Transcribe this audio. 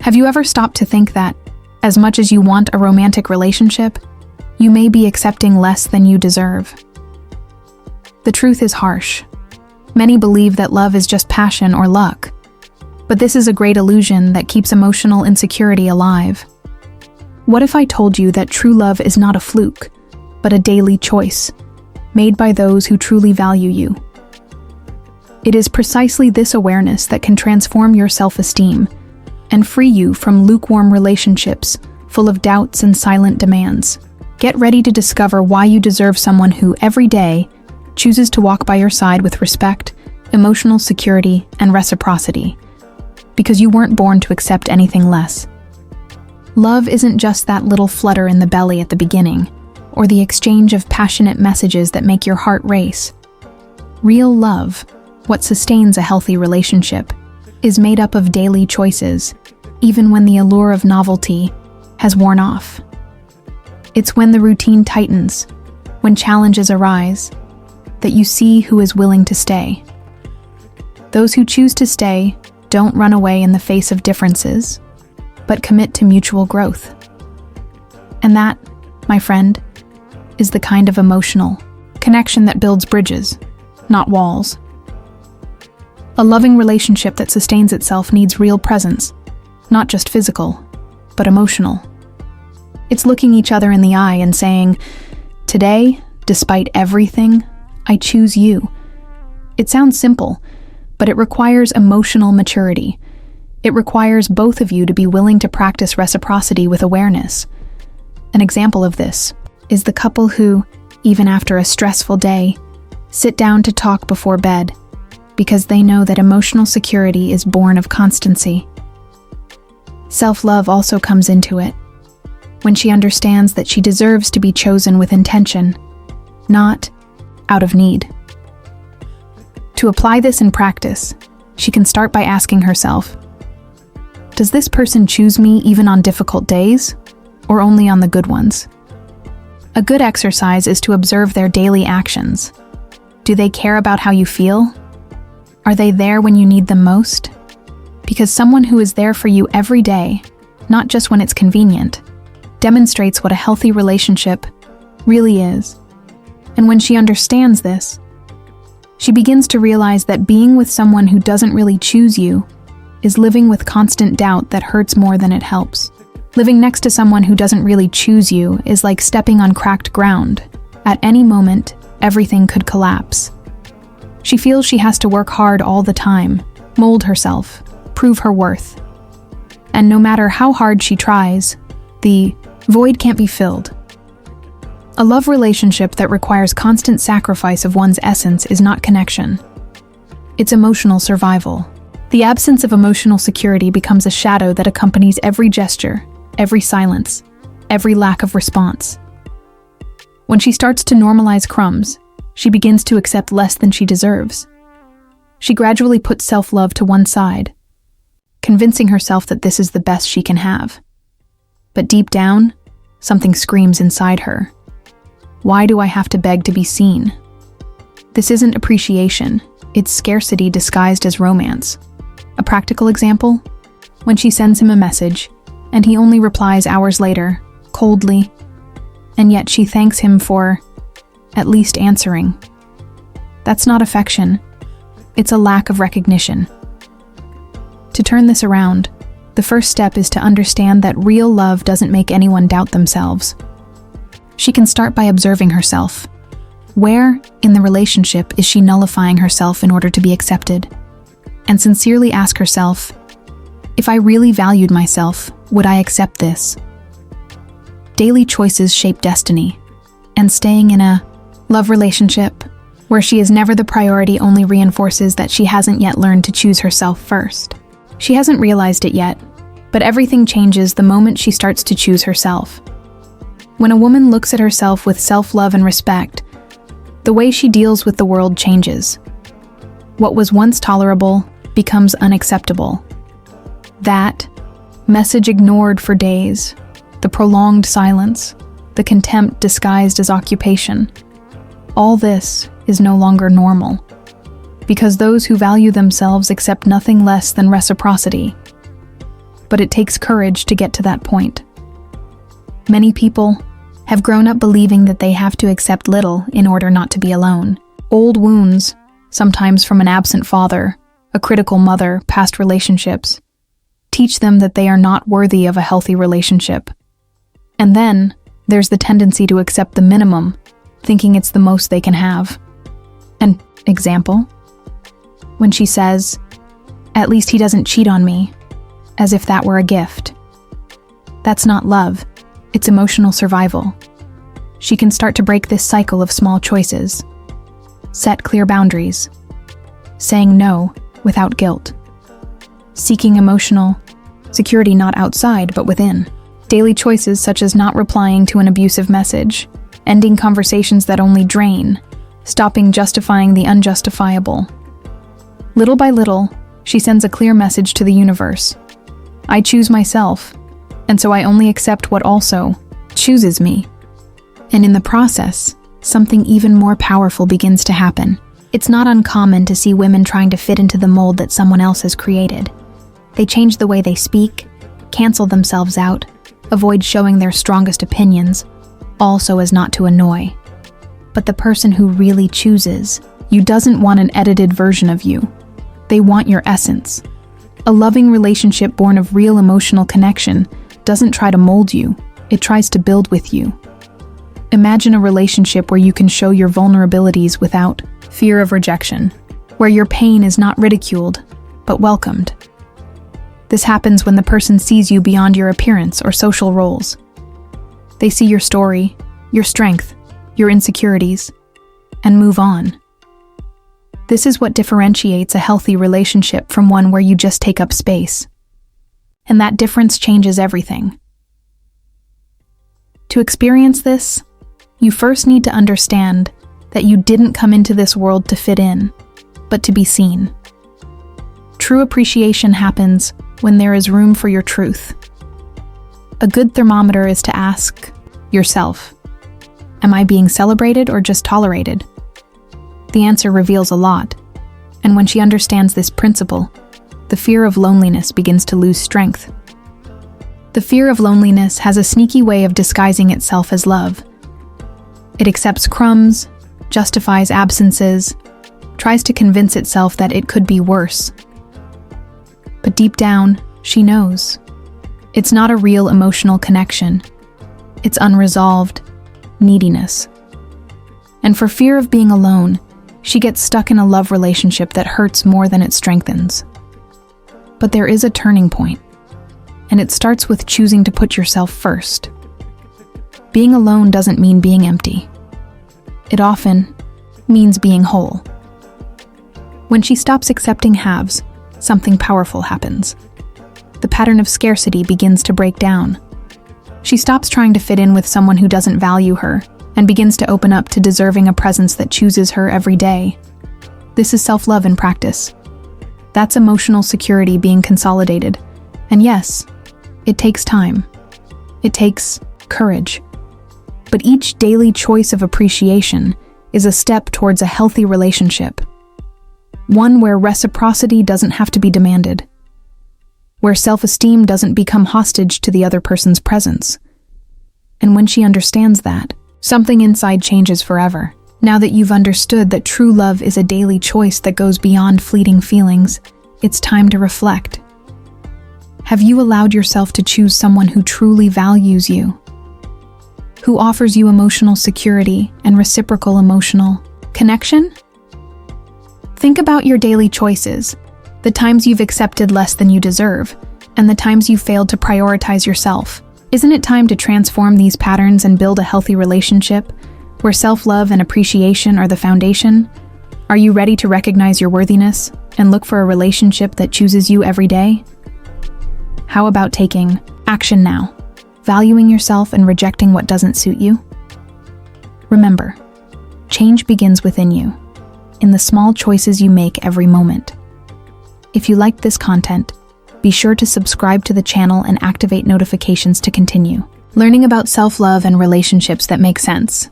Have you ever stopped to think that, as much as you want a romantic relationship, you may be accepting less than you deserve? The truth is harsh. Many believe that love is just passion or luck, but this is a great illusion that keeps emotional insecurity alive. What if I told you that true love is not a fluke, but a daily choice, made by those who truly value you? It is precisely this awareness that can transform your self-esteem and free you from lukewarm relationships full of doubts and silent demands. Get ready to discover why you deserve someone who, every day, chooses to walk by your side with respect, emotional security, and reciprocity, because you weren't born to accept anything less. Love isn't just that little flutter in the belly at the beginning, or the exchange of passionate messages that make your heart race. Real love, what sustains a healthy relationship, is made up of daily choices, even when the allure of novelty has worn off. It's when the routine tightens, when challenges arise, that you see who is willing to stay. Those who choose to stay don't run away in the face of differences, but commit to mutual growth. And that, my friend, is the kind of emotional connection that builds bridges, not walls. A loving relationship that sustains itself needs real presence, not just physical, but emotional. It's looking each other in the eye and saying, "Today, despite everything, I choose you." It sounds simple, but it requires emotional maturity. It requires both of you to be willing to practice reciprocity with awareness. An example of this is the couple who, even after a stressful day, sit down to talk before bed, because they know that emotional security is born of constancy. Self-love also comes into it, when she understands that she deserves to be chosen with intention, not out of need. To apply this in practice, she can start by asking herself, does this person choose me even on difficult days, or only on the good ones? A good exercise is to observe their daily actions. Do they care about how you feel? Are they there when you need them most? Because someone who is there for you every day, not just when it's convenient, demonstrates what a healthy relationship really is. And when she understands this, she begins to realize that being with someone who doesn't really choose you is living with constant doubt that hurts more than it helps. Living next to someone who doesn't really choose you is like stepping on cracked ground. At any moment, everything could collapse. She feels she has to work hard all the time, mold herself, prove her worth. And no matter how hard she tries, the void can't be filled. A love relationship that requires constant sacrifice of one's essence is not connection. It's emotional survival. The absence of emotional security becomes a shadow that accompanies every gesture, every silence, every lack of response. When she starts to normalize crumbs, she begins to accept less than she deserves. She gradually puts self-love to one side, convincing herself that this is the best she can have. But deep down, something screams inside her. Why do I have to beg to be seen? This isn't appreciation, it's scarcity disguised as romance. A practical example? When she sends him a message, and he only replies hours later, coldly, and yet she thanks him for at least answering. That's not affection, it's a lack of recognition. To turn this around, the first step is to understand that real love doesn't make anyone doubt themselves. She can start by observing herself. Where, in the relationship, is she nullifying herself in order to be accepted? And sincerely ask herself, if I really valued myself, would I accept this? Daily choices shape destiny, and staying in a love relationship where she is never the priority only reinforces that she hasn't yet learned to choose herself first. She hasn't realized it yet, but everything changes the moment she starts to choose herself. When a woman looks at herself with self-love and respect, the way she deals with the world changes. What was once tolerable becomes unacceptable. That message ignored for days, the prolonged silence, the contempt disguised as occupation. All this is no longer normal, because those who value themselves accept nothing less than reciprocity. but it takes courage to get to that point. Many people have grown up believing that they have to accept little in order not to be alone. Old wounds, sometimes from an absent father, a critical mother, past relationships, teach them that they are not worthy of a healthy relationship. And then, there's the tendency to accept the minimum, thinking it's the most they can have. An example? When she says, "At least he doesn't cheat on me," as if that were a gift. That's not love, it's emotional survival. She can start to break this cycle of small choices. Set clear boundaries. Saying no without guilt. Seeking emotional security not outside but within. Daily choices such as not replying to an abusive message, ending conversations that only drain, stopping justifying the unjustifiable. Little by little, she sends a clear message to the universe. I choose myself, and so I only accept what also chooses me. And in the process, something even more powerful begins to happen. It's not uncommon to see women trying to fit into the mold that someone else has created. They change the way they speak, cancel themselves out, avoid showing their strongest opinions, all so as not to annoy. But the person who really chooses you doesn't want an edited version of you. They want your essence. A loving relationship born of real emotional connection doesn't try to mold you, it tries to build with you. Imagine a relationship where you can show your vulnerabilities without fear of rejection, where your pain is not ridiculed, but welcomed. This happens when the person sees you beyond your appearance or social roles. They see your story, your strength, your insecurities, and move on. This is what differentiates a healthy relationship from one where you just take up space. And that difference changes everything. To experience this, you first need to understand that you didn't come into this world to fit in, but to be seen. True appreciation happens when there is room for your truth. A good thermometer is to ask yourself, am I being celebrated or just tolerated? The answer reveals a lot, and when she understands this principle, the fear of loneliness begins to lose strength. The fear of loneliness has a sneaky way of disguising itself as love. It accepts crumbs, justifies absences, tries to convince itself that it could be worse. But deep down, she knows. It's not a real emotional connection. It's unresolved neediness. And for fear of being alone, she gets stuck in a love relationship that hurts more than it strengthens. But there is a turning point, and it starts with choosing to put yourself first. Being alone doesn't mean being empty. It often means being whole. When she stops accepting halves, something powerful happens. The pattern of scarcity begins to break down. She stops trying to fit in with someone who doesn't value her and begins to open up to deserving a presence that chooses her every day. This is self-love in practice. That's emotional security being consolidated. And yes, it takes time. It takes courage. But each daily choice of appreciation is a step towards a healthy relationship. One where reciprocity doesn't have to be demanded. Where self-esteem doesn't become hostage to the other person's presence. And when she understands that, something inside changes forever. Now that you've understood that true love is a daily choice that goes beyond fleeting feelings, it's time to reflect. Have you allowed yourself to choose someone who truly values you? Who offers you emotional security and reciprocal emotional connection? Think about your daily choices, the times you've accepted less than you deserve, and the times you've failed to prioritize yourself. Isn't it time to transform these patterns and build a healthy relationship, where self-love and appreciation are the foundation? Are you ready to recognize your worthiness and look for a relationship that chooses you every day? How about taking action now, valuing yourself and rejecting what doesn't suit you? Remember, change begins within you, in the small choices you make every moment. If you liked this content, be sure to subscribe to the channel and activate notifications to continue learning about self-love and relationships that make sense.